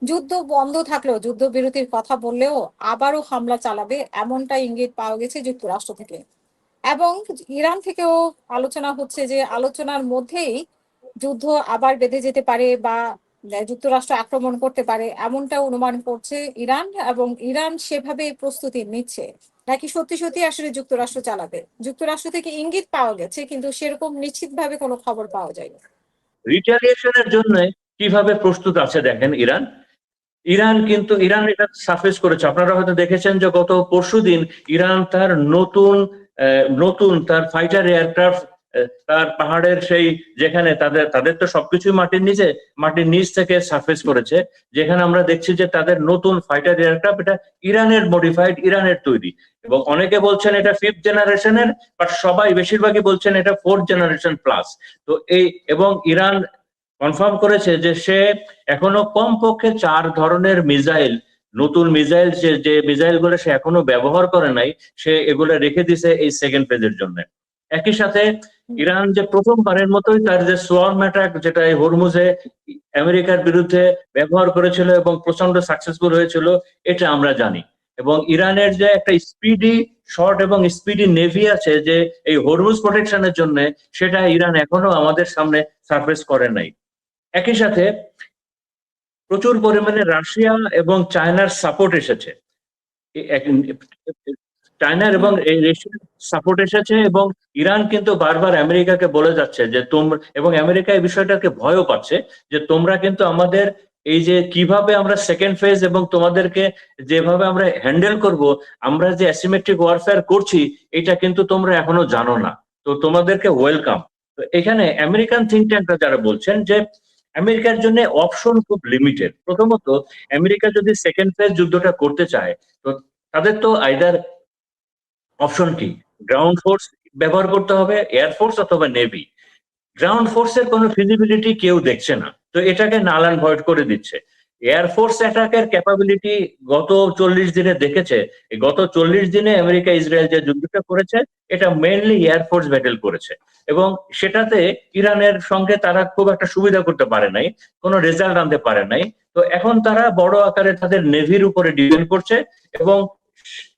যুদ্ধ বন্ধ থাকলেও, যুদ্ধবিরতির কথা বললেও আবারও হামলা চালাবে এমনটা ইঙ্গিত পাওয়া গেছে যুক্তরাষ্ট্র থেকে। এবং ইরান থেকেও আলোচনা হচ্ছে যে আলোচনার মধ্যেই যুদ্ধ আবার বেঁধে যেতে পারে বা যুক্তরাষ্ট্র আক্রমণ করতে পারে এমনটা অনুমান করছে ইরান, এবং ইরান সেভাবে প্রস্তুতি নিচ্ছে। নাকি সত্যি সত্যি আসলে যুক্তরাষ্ট্র চালাবে, যুক্তরাষ্ট্র থেকে ইঙ্গিত পাওয়া গেছে কিন্তু সেরকম নিশ্চিতভাবে কোনো খবর পাওয়া যায়নি। রিটালিয়েশনের জন্য কিভাবে প্রস্তুত আছে দেখেন ইরান। ইরান এটা সারফেস করেছে, আপনারা হয়তো দেখেছেন যে গত পরশুদিন ইরান তার নতুন তার ফাইটার এয়ারক্রাফট তার পাহাড়ের সেই যেখানে তাদের তাদের তো সবকিছুই মাটির নিচ থেকে সারফেস করেছে, যেখানে আমরা দেখছি যে তাদের নতুন ফাইটার এয়ারক্রাফট এটা ইরানের মডিফাইড, ইরানের তৈরি। এবং অনেকে বলছেন এটা 5th জেনারেশনের, বাট সবাই বেশিরভাগই বলছেন এটা 4th জেনারেশন প্লাস। তো এবং ইরান কনফার্ম করেছে যে সে এখনো কমপক্ষে 4 ধরনের মিসাইল, নতুন মিসাইল, যে মিসাইল গুলো সে এখনো ব্যবহার করে নাই, সে এগুলো রেখে দিছে এই সেকেন্ড ফেজের জন্য। একই সাথে ইরান যে প্রথমবারের মতোই তার যে সোয়ার্ম অ্যাটাক, যেটা এই হরমুজে আমেরিকার বিরুদ্ধে ব্যবহার করেছিল এবং প্রচন্ড সাকসেসফুল হয়েছিল, এটা আমরা জানি। এবং ইরানের যে একটা স্পিডি শর্ট এবং স্পিডি নেভি আছে যে এই হরমুজ প্রোটেকশনের জন্য, সেটা ইরান এখনো আমাদের সামনে সারফেস করে নাই। একই সাথে প্রচুর পরিমাণে রাশিয়া এবং চায়নার সাপোর্ট এসেছে, চায়নার এবং রাশিয়ার সাপোর্ট এসেছে। এবং ইরান কিন্তু বারবার আমেরিকাকে বলে যাচ্ছে যে তোমরা, এবং আমেরিকা এই বিষয়টাকে ভয়ও পাচ্ছে যে তোমরা কিন্তু আমাদের এই যে কিভাবে আমরা সেকেন্ড ফেজ এবং তোমাদেরকে যেভাবে আমরা হ্যান্ডেল করব, আমরা যে অ্যাসিমেট্রিক ওয়ারফেয়ার করছি, এটা কিন্তু তোমরা এখনো জানো না, তো তোমাদেরকে ওয়েলকাম। তো এখানে আমেরিকান থিঙ্ক ট্যাঙ্করা যারা বলছেন যে আমেরিকার জন্য অপশন খুব লিমিটেড। প্রথমত, আমেরিকা যদি সেকেন্ড ফেজ যুদ্ধটা করতে চায়, তো তাদের তো আইদার অপশন কি, গ্রাউন্ড ফোর্স ব্যবহার করতে হবে, এয়ারফোর্স অথবা নেভি। গ্রাউন্ড ফোর্সের কোনো ফিজিবিলিটি কেউ দেখছে না, তো এটাকে নাল অ্যান্ড ভয়েড করে দিচ্ছে। এয়ারফোর্স অ্যাটাকের ক্যাপাবিলিটি গত 40 দিনে দেখেছে, এই গত 40 দিনে আমেরিকা ইসরায়েল যে যুদ্ধটা করেছে, এটা মেইনলি এয়ারফোর্স ব্যাটেল করেছে। এবং সেটাতে ইরানের সঙ্গে তারা খুব একটা সুবিধা করতে পারে নাই, কোনো রেজাল্ট আনতে পারে নাই। তো এখন তারা বড় আকারে তাদের নেভির উপরে ডিপেন্ড করছে, এবং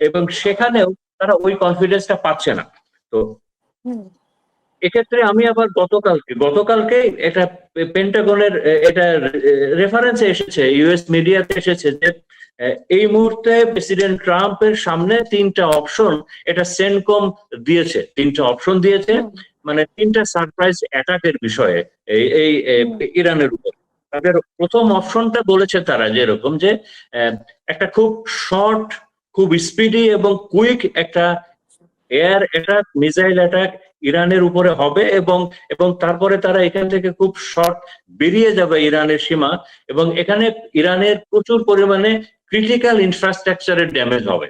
এবং সেখানেও তারা ওই কনফিডেন্সটা পাচ্ছে না। তো এক্ষেত্রে আমি আবার গতকালকে এটা পেন্টাগনের এটা রেফারেন্সে এসেছে, ইউএস মিডিয়াতে এসেছে যে এই মুহূর্তে প্রেসিডেন্ট ট্রাম্পের সামনে 3টা অপশন, এটা সেনকম দিয়েছে, 3টা অপশন দিয়েছে, মানে 3টা সারপ্রাইজ অ্যাটাকের বিষয়ে এই ইরানের উপর। তাদের প্রথম অপশনটা বলেছে তারা যে এরকম যে একটা খুব শর্ট, খুব স্পিডি এবং কুইক একটা এয়ার অ্যাটাক, মিসাইল অ্যাটাক ইরানের উপরে হবে, এবং এবং তারপরে তারা এখান থেকে খুব শর্ট বেরিয়ে যাবে ইরানের সীমা, এবং এখানে ইরানের প্রচুর পরিমাণে ক্রিটিক্যাল ইনফ্রাস্ট্রাকচারের ড্যামেজ হবে।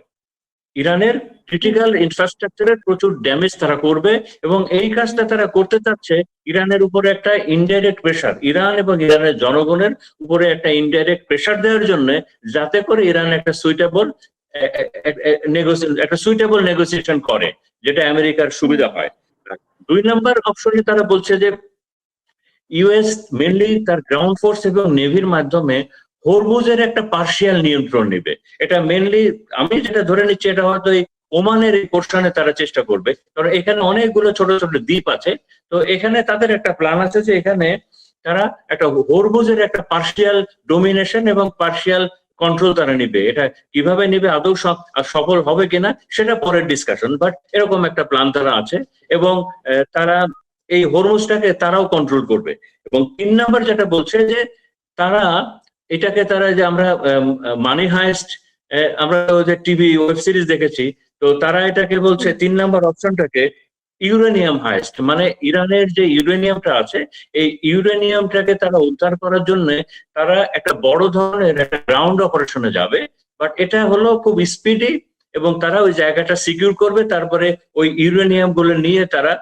ইরানের ক্রিটিক্যাল ইনফ্রাস্ট্রাকচারের প্রচুর ড্যামেজ তারা করবে, এবং এই কাজটা তারা করতে চাচ্ছে ইরানের উপরে একটা ইনডাইরেক্ট প্রেশার, ইরান এবং ইরানের জনগণের উপরে একটা ইনডাইরেক্ট প্রেশার দেওয়ার জন্য, যাতে করে ইরান একটা সুইটেবল নেগোসিয়েশন করে, যেটা আমেরিকার সুবিধা হয়। 2 নম্বর অপশনে তারা বলছে যে ইউএস মেনলি তার গ্রাউন্ড ফোর্স এবং নেভির মাধ্যমে হরমুজের একটা পার্শিয়াল নিয়ন্ত্রণ নেবে। এটা মেনলি আমি যেটা ধরে নিচ্ছি, এটা হয়তো এই ওমানের এই পোর্শনে তারা চেষ্টা করবে, কারণ এখানে অনেকগুলো ছোট ছোট দ্বীপ আছে। তো এখানে তাদের একটা প্ল্যান আছে যে এখানে তারা একটা হরমুজের একটা পার্শিয়াল ডোমিনেশন এবং পার্শিয়াল কন্ট্রোল তারা নিবে। এটা কিভাবে নিবে, আদৌ সফল হবে কিনা সেটা পরের ডিসকাশন, বাট এরকম একটা প্ল্যান তারা আছে। এবং তারা এই হরমুজটাকে তারাও কন্ট্রোল করবে। এবং 3 নাম্বার যেটা বলছে যে তারা এটাকে তারা যে আমরা মানি হাইস্ট, আমরা ওই যে টিভি ওয়েব সিরিজ দেখেছি, তো তারা এটাকে বলছে 3 নাম্বার অপশনটাকে ইউরেনিয়াম হাইস্ট, মানে ইরানের যে ইউরেনিয়ামটা আছে, এই ইউরেনিয়ামটাকে তারা উদ্ধার করার জন্য তারা একটা বড় ধরনের একটা গ্রাউন্ড অপারেশনে যাবে। বাট এটা হলো খুব স্পিডি, এবং তারা ওই জায়গাটা সিকিউর করবে, তারপরে ওই ইউরেনিয়াম গুলো নিয়ে তারা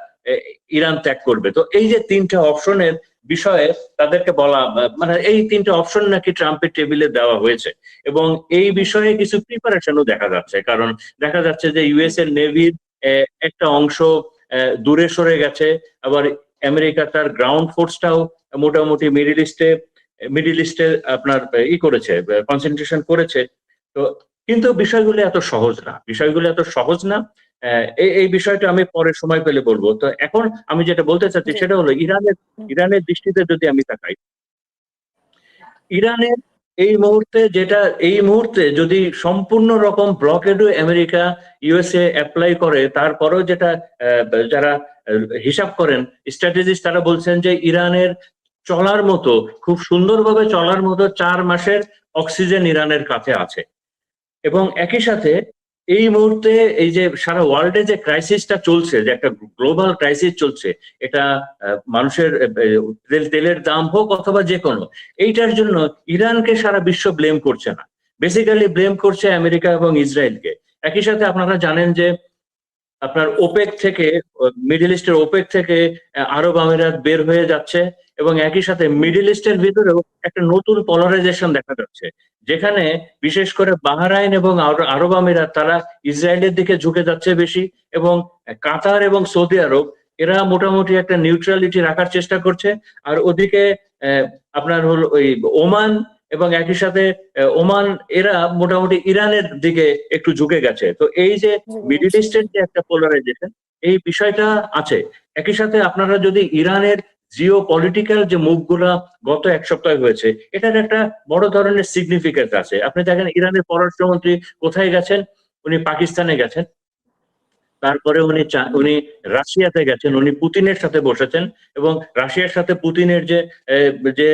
ইরান ত্যাগ করবে। তো এই যে 3টা অপশনের বিষয়ে তাদেরকে বলা, মানে এই 3টা অপশন নাকি ট্রাম্পের টেবিলে দেওয়া হয়েছে, এবং এই বিষয়ে কিছু প্রিপারেশনও দেখা যাচ্ছে। কারণ দেখা যাচ্ছে যে ইউএস এর নেভির একটা অংশ দূরে সরে গেছে, আবার আমেরিকা তার গ্রাউন্ড ফোর্সটাও মোটামুটি মিডল ইস্টে মিডিল ইস্টে আপনার করেছে, কনসেন্ট্রেশন করেছে। তো কিন্তু বিষয়গুলো এত সহজ না, বিষয়গুলো এত সহজ না। এই বিষয়টা আমি পরে সময় পেলে বলবো। তো এখন আমি যেটা বলতে চাচ্ছি জি। সেটা হলো ইরানের দৃষ্টিতে যদি আমি তাকাই, ইরানের এই মুহূর্তে যদি সম্পূর্ণ রকম ব্লকেডও আমেরিকা ইউএসএ অ্যাপ্লাই করে, তারপরেও যেটা যারা হিসাব করেন স্ট্র্যাটেজিস্ট, তারা বলছেন যে ইরানের চলার মতো, খুব সুন্দরভাবে চলার মতো 4 মাসের অক্সিজেন ইরানের কাছে আছে। এবং একই সাথে এই মুহূর্তে এই যে সারা ওয়ার্ল্ডে যে ক্রাইসিসটা চলছে, যে একটা গ্লোবাল ক্রাইসিস চলছে, এটা মানুষের তেলের দাম হোক অথবা যে কোনো, এইটার জন্য ইরানকে সারা বিশ্ব ব্লেম করছে না, বেসিক্যালি ব্লেম করছে আমেরিকা এবং ইসরায়েলকে। একই সাথে আপনারা জানেন যে আপনার ওপেক থেকে, মিডল ইস্টের ওপেক থেকে আরব আমিরাত বের হয়ে যাচ্ছে, এবং একই সাথে মিডল ইস্টের ভিতরেও একটা নতুন পলারাইজেশন দেখা যাচ্ছে, যেখানে বিশেষ করে বাহরাইন এবং আরব আমিরাত তারা ইসরায়েলের দিকে ঝুঁকে যাচ্ছে বেশি, এবং কাতার এবং সৌদি আরব এরা মোটামুটি একটা নিউট্রালিটি রাখার চেষ্টা করছে। আর ওদিকে আপনার হলো ওই ওমান এবং একই সাথে ওমান, এরা মোটামুটি ইরানের দিকে একটু ঝুঁকে গেছে। তো এই যে মিডল ইস্টের যে একটা পোলারাইজেশন, এই বিষয়টা আছে। একই সাথে আপনারা যদি ইরানের জিও পলিটিক্যাল যে মুভগুলা গত 1 সপ্তাহে হয়েছে, এটার একটা বড় ধরনের সিগনিফিকেন্স আছে। আপনি দেখেন ইরানের পররাষ্ট্রমন্ত্রী কোথায় গেছেন, উনি পাকিস্তানে গেছেন, তারপরে উনি রাশিয়াতে গেছেন, উনি পুতিনের সাথে বসেছেন, এবং রাশিয়ার সাথে পুতিনের যে যে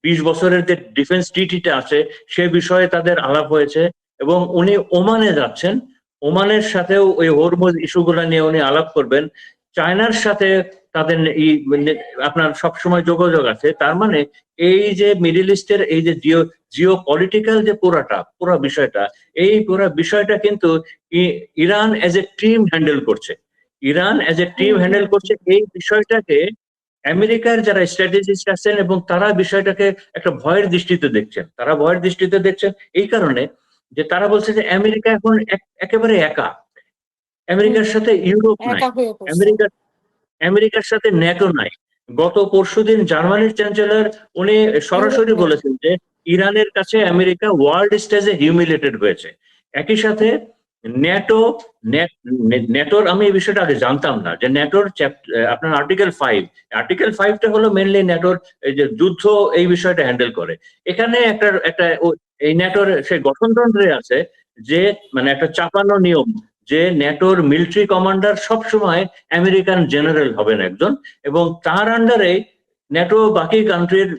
20 বছরের যে ডিফেন্স ট্রিটিটা আছে সে বিষয়ে তাদের আলাপ হয়েছে। এবং উনি ওমানে যাচ্ছেন, ওমানের সাথেও ওই হরমুজ ইস্যুগুলো নিয়ে উনি আলাপ করবেন। চায়নার সাথে তাদের আপনার সবসময় যোগাযোগ আছে। তার মানে এই যে মিডল ইস্টের এই যে জিও পলিটিক্যাল যে পুরো বিষয়টা, এই পুরো বিষয়টা কিন্তু Iran as a team handle করছে। Iran as a team handle করছে এই বিষয়টাকে। আমেরিকার যারা স্ট্র্যাটেজিস্ট আছেন এবং তারা বিষয়টাকে একটা ভয়ের দৃষ্টিতে দেখছেন, তারা ভয়ের দৃষ্টিতে দেখছেন এই কারণে যে তারা বলছে যে আমেরিকা এখন একেবারে একা। আমেরিকার সাথে ইউরোপ নাই, একা হয়ে পড়ছে। আমেরিকার আমেরিকার সাথে ন্যাটো নাই। গত পরশুদিন জার্মানির চ্যান্সেলর উনি ইউরোপ সরাসরি নেই। বলেছেন যে ইরানের কাছে আমেরিকা ওয়ার্ল্ড স্টেজে হিউমিলেটেড হয়েছে। একই সাথে ন্যাটো, ন্যাটোর, আমি এই বিষয়টা আগে জানতাম না যে ন্যাটোর আপনার আর্টিকেল 5টা হলো মেনলি ন্যাটোর এই যে যুদ্ধ, এই বিষয়টা হ্যান্ডেল করে। এখানে একটা এই ন্যাটোর সেই গঠনতন্ত্রে আছে যে মানে একটা চাপানো নিয়ম, যে ন্যাটোর মিলিটারি কমান্ডার সবসময় আমেরিকান জেনারেল হবেন একজন, এবং তার আন্ডারে ন্যাটো বাকি কান্ট্রির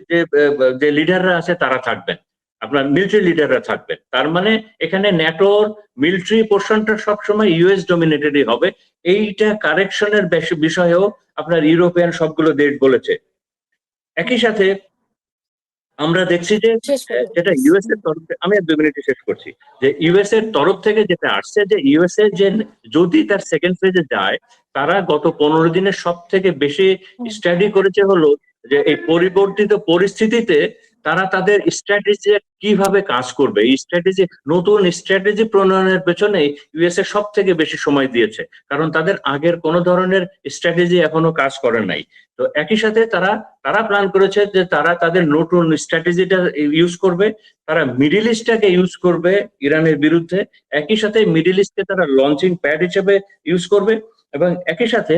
যে লিডাররা আছে তারা থাকবেন, আপনার মিলিটারি লিডাররা থাকবেন। তার মানে এখানে ন্যাটোর মিলিটারি পোর্শনটা সবসময় ইউএস ডমিনেটেডই হবে। এইটা কারেকশনের বিষয়েও আপনার ইউরোপিয়ান সবগুলো দেশ বলেছে। একই সাথে আমরা দেখছি যে শেষ করে যেটা ইউএস এর তরফ থেকে, আমি 2 মিনিটে শেষ করছি, যে ইউএস এর তরফ থেকে যেটা আসছে যে ইউএসএ যে যদি তার সেকেন্ড ফেজে যায়, তারা গত 15 দিনের সব থেকে বেশি স্টাডি করেছে হলো যে এই পরিবর্তিত পরিস্থিতিতে তারা তাদের স্ট্র্যাটেজি কিভাবে কাজ করবে, এই স্ট্র্যাটেজি, নতুন স্ট্র্যাটেজি প্রণয়নের পেছনে ইউএসএ সব থেকে বেশি সময় দিয়েছে, কারণ তাদের আগের কোন ধরনের স্ট্র্যাটেজি এখনো কাজ করে নাই। তো একই সাথে তারা প্ল্যান করেছে যে তারা তাদের নতুন স্ট্র্যাটেজিটা ইউজ করবে, তারা মিডিল ইস্টটাকে ইউজ করবে ইরানের বিরুদ্ধে। একই সাথে মিডিল ইস্টকে তারা লঞ্চিং প্যাড হিসেবে ইউজ করবে। এবং একই সাথে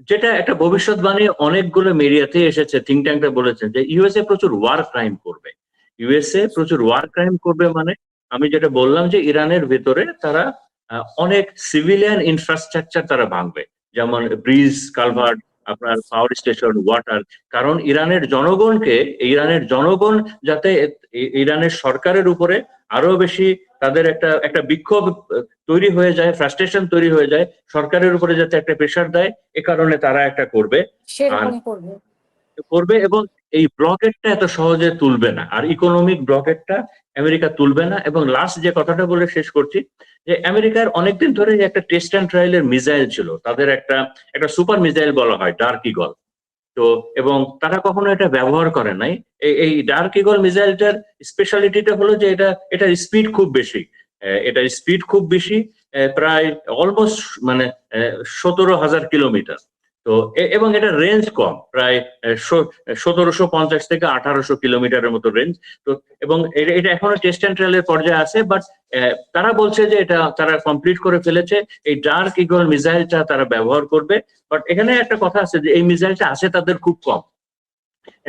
যেটা একটা ভবিষ্যৎবাণী অনেকগুলো মিডিয়াতে এসেছে, থিঙ্ক ট্যাঙ্কটা বলেছে যে ইউএসএ প্রচুর ওয়ার ক্রাইম করবে। ইউএসএ প্রচুর ওয়ার ক্রাইম করবে মানে আমি যেটা বললাম যে ইরানের ভেতরে তারা অনেক সিভিলিয়ান ইনফ্রাস্ট্রাকচার তারা ভাঙবে, যেমন ব্রিজ, কালভার্ট, আপনার পাওয়ার স্টেশন, ওয়াটার। কারণ ইরানের জনগণ যাতে ইরানের সরকারের উপরে আরো বেশি তাদের একটা বিক্ষোভ তৈরি হয়ে যায়, ফ্রাস্ট্রেশন তৈরি হয়ে যায়, সরকারের উপরে যাতে একটা প্রেশার দেয়, এ কারণে তারা একটা করবে। আর সেরকম করবে। এবং এই ব্লকেটটা এত সহজে তুলবে না, আর ইকোনমিক ব্লকেটটা আমেরিকা তুলবে না। এবং লাস্ট যে কথাটা বলে শেষ করছি, যে আমেরিকার অনেকদিন ধরে একটা টেস্ট অ্যান্ড ট্রায়ালের মিসাইল ছিল, তাদের একটা সুপার মিসাইল বলা হয় ডার্ক ইগল। তো এবং তারা কখনো এটা ব্যবহার করে নাই। এই ডার্ক ইগল মিসাইলটার স্পেশালিটিটা হলো যে এটার স্পিড খুব বেশি, প্রায় অলমোস্ট মানে 17,000 কিলোমিটার। তো এবং এটা রেঞ্জ কম, প্রায় 1750 থেকে 1800 কিলোমিটারের মতো রেঞ্জ। তো এবং এটা এখনো টেস্ট অ্যান্ড ট্রায়ালের পর্যায়ে আছে, বাট তারা বলছে যে এটা তারা কমপ্লিট করে ফেলেছে, এই ডার্ক ইগল মিসাইলটা তারা ব্যবহার করবে। বাট এখানে একটা কথা আছে যে এই মিসাইলটা আছে তাদের খুব কম।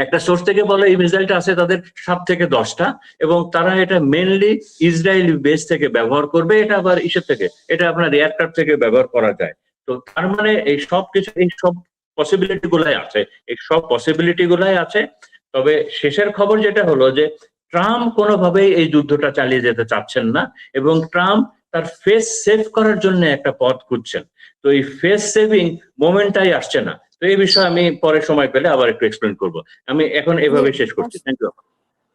একটা সোর্স থেকে বলে এই মিসাইলটা আছে তাদের 7 থেকে 10টা, এবং তারা এটা মেনলি ইসরায়েলি বেস থেকে ব্যবহার করবে। এটা আবার ইসের থেকে, এটা আপনার এয়ারক্রাফট থেকে ব্যবহার করা যায়। তো তার মানে এই সব কিছু, এই সব পসিবিলিটি গুলাই আছে, এই সব পসিবিলিটি গুলাই আছে। তবে শেষের খবর যেটা হলো যে ট্রাম্প কোনোভাবেই এই যুদ্ধটা চালিয়ে যেতে চাচ্ছেন না, এবং ট্রাম্প তার ফেস সেভ করার জন্য একটা পথ খুঁজছেন। তো এই ফেস সেভিং মোমেন্টটাই আসছে না। তো এই বিষয়ে আমি পরে সময় পেলে আবার একটু এক্সপ্লেন করবো। আমি এখন এভাবে শেষ করছি। Thank you.